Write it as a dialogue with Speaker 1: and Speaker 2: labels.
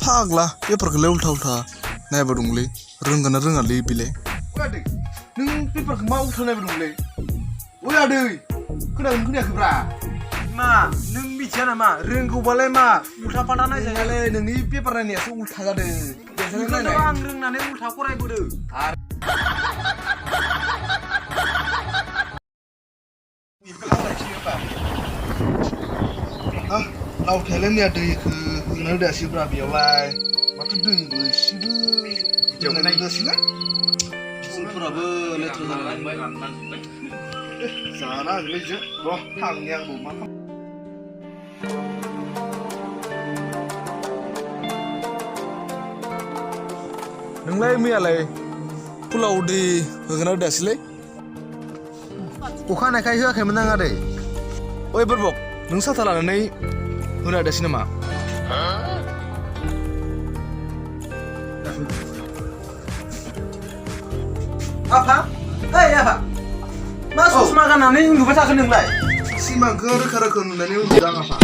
Speaker 1: फाग्ला पेपारखौलाय उल्था उल्था नायबा दंलै रोंगोना रोङालै बिलाय
Speaker 2: आदै नों पेपारखौ मा उल्था नायबा दंलै ओइ आदै खोनागोन खोनायाखैब्रा
Speaker 3: मा नों मिथिया नामा रोंगौबालाय मा उल्था फाल्था नायजायालै
Speaker 2: नोंनि पेपार नायनायासो उल्था जादों
Speaker 3: बेखौथ' आं रोंनानै उल्था फरायबोदों
Speaker 2: लावथायालाय मैया दैखौ होना होदासैब्रा बेयावलाय माथो दैबो एसेबो नायगासिनो फुलफोराबो लेथ्रा जालांबाय जाना होगोनलै जों र' थांनि आंबो मा
Speaker 1: नोंलाय मैयालाय फुलाव दै होगोना होदासैलै
Speaker 2: अखा हानायखाय होआखैमोन आं आदै
Speaker 1: ओइ बोरबक नों साथा लानानै होना होदासै नामा
Speaker 3: आफा ओइ आफा मा ससमा गाननानै उन्दुबाय थाखो नोंलाय
Speaker 2: सिमांखौ रोखा रोखा नुनानै उन्दुदों आं आफा